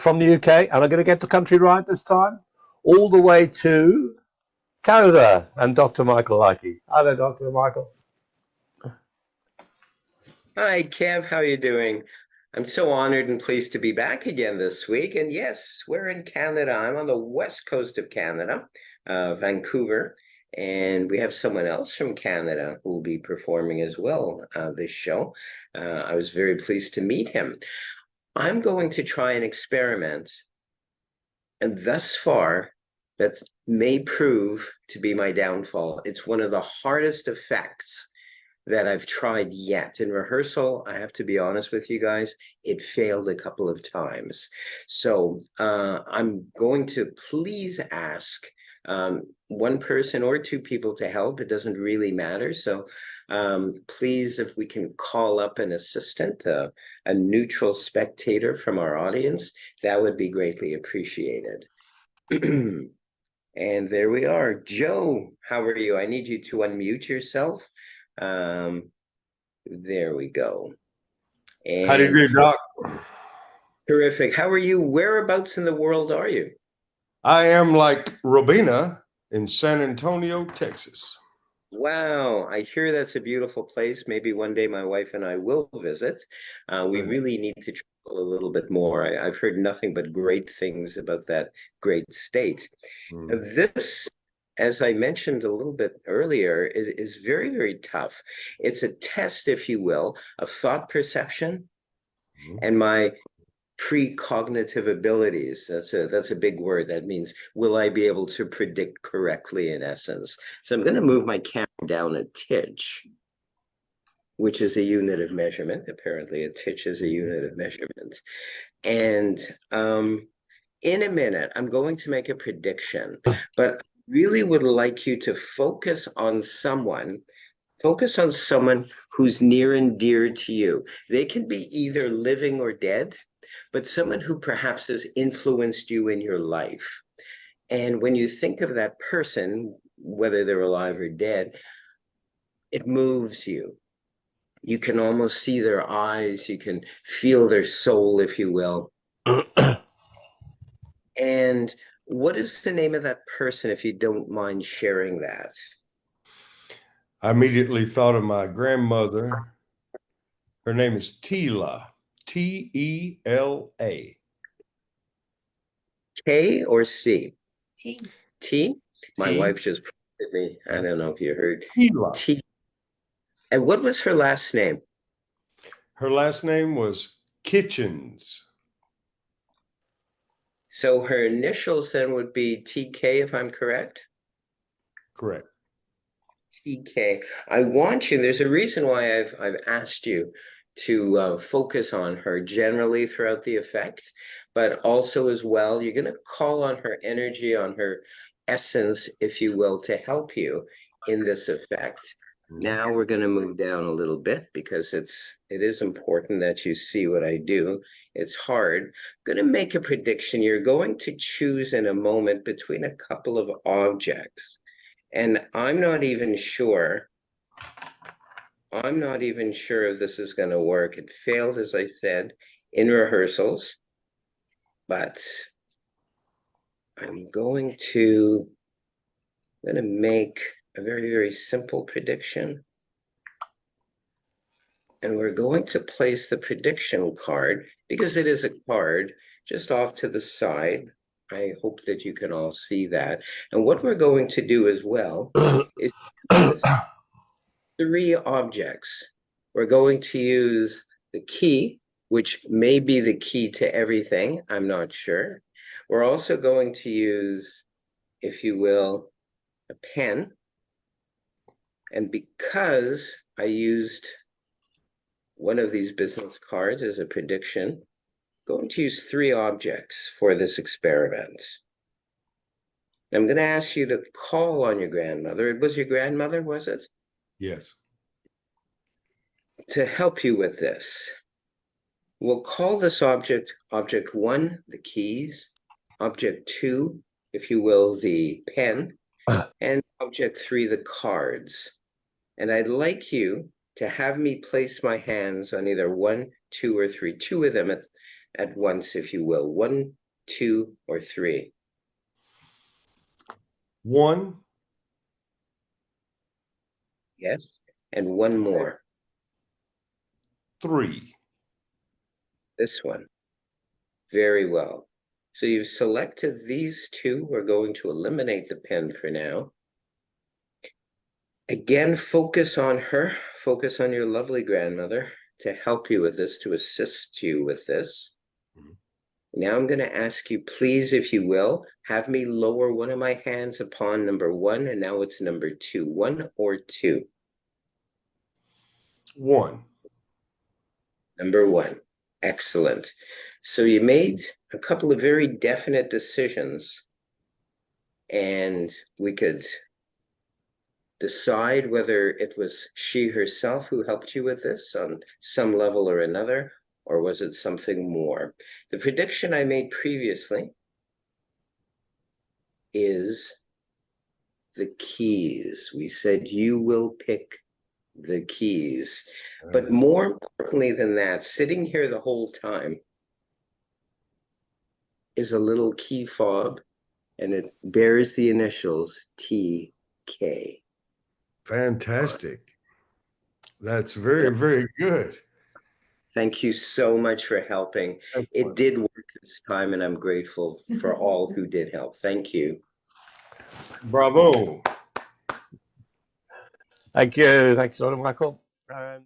from the UK, and I'm going to get the country right this time, all the way to Canada, and Dr. Michael Leakey. Hello, Dr. Michael. Hi, Kev. How are you doing? I'm so honored and pleased to be back again this week. And yes, we're in Canada. I'm on the west coast of Canada, Vancouver, and we have someone else from Canada who will be performing as well this show. I was very pleased to meet him. I'm going to try an experiment, and thus far, that may prove to be my downfall. It's one of the hardest effects that I've tried yet. In rehearsal, I have to be honest with you guys, it failed a couple of times. So I'm going to please ask one person or two people to help. It doesn't really matter. So please, if we can call up an assistant, a neutral spectator from our audience, that would be greatly appreciated. And there we are. Joe, how are you? I need you to unmute yourself. There we go. How do you do, Doc? Terrific. How are you? Whereabouts in the world are you? I am like Robina in San Antonio, Texas. Wow, I hear that's a beautiful place. Maybe one day my wife and I will visit. We really need to travel a little bit more. I've heard nothing but great things about that great state. This, as I mentioned a little bit earlier, is very, very tough. It's a test, if you will, of thought perception and my precognitive abilities. That's a big word. That means, will I be able to predict correctly, in essence? So I'm going to move my camera down a titch, which is a unit of measurement. Apparently, a titch is a unit of measurement. And in a minute, I'm going to make a prediction, but I really would like you to focus on someone. Focus on someone who's near and dear to you. They can be either living or dead, but someone who perhaps has influenced you in your life. And when you think of that person, whether they're alive or dead, it moves you. You can almost see their eyes, you can feel their soul, if you will. And what is the name of that person, if you don't mind sharing that? I immediately thought of my grandmother. Her name is Tela, T-E-L-A. K or C? T. T? My T. wife just prompted me. I don't know if you heard. Tela. T. And what was her last name? Her last name was Kitchens. So her initials then would be TK, if I'm correct? Correct. TK. I want you, there's a reason why I've asked you to focus on her generally throughout the effect, but also as well, you're going to call on her energy, on her essence, if you will, to help you in this effect. Now we're going to move down a little bit because it is important that you see what I do. It's hard. I'm going to make a prediction. You're going to choose in a moment between a couple of objects. And I'm not even sure if this is going to work. It failed, as I said, in rehearsals, but I'm going to make a very, very simple prediction. And we're going to place the prediction card, because it is a card, just off to the side. I hope that you can all see that. And what we're going to do as well is three objects. We're going to use the key, which may be the key to everything. I'm not sure. We're also going to use, if you will, a pen. And because I used one of these business cards as a prediction, I'm going to use three objects for this experiment. I'm going to ask you to call on your grandmother. It was your grandmother, was it? Yes. To help you with this. We'll call this object, object one, the keys, object two, if you will, the pen, and object three, the cards. And I'd like you to have me place my hands on either one, two, or three, two of them at at once, if you will. 1, 2, or 3. 1, Yes. And one more. 3. This one. Very well. So you've selected these two. We're going to eliminate the pen for now. Again, focus on her. Focus on your lovely grandmother to help you with this, to assist you with this. Now I'm going to ask you, please, if you will, have me lower one of my hands upon number 1, and now it's number 2. 1 or 2? 1. Number 1. Excellent. So you made a couple of very definite decisions, and we could decide whether it was she herself who helped you with this on some level or another, or was it something more? The prediction I made previously is the keys. We said you will pick the keys. But more importantly than that, sitting here the whole time is a little key fob, and it bears the initials TK. Fantastic. That's very, very good. Thank you so much for helping. It did work this time, and I'm grateful for all who did help. Thank you. Bravo. Thank you. Thanks, Dr. Michael.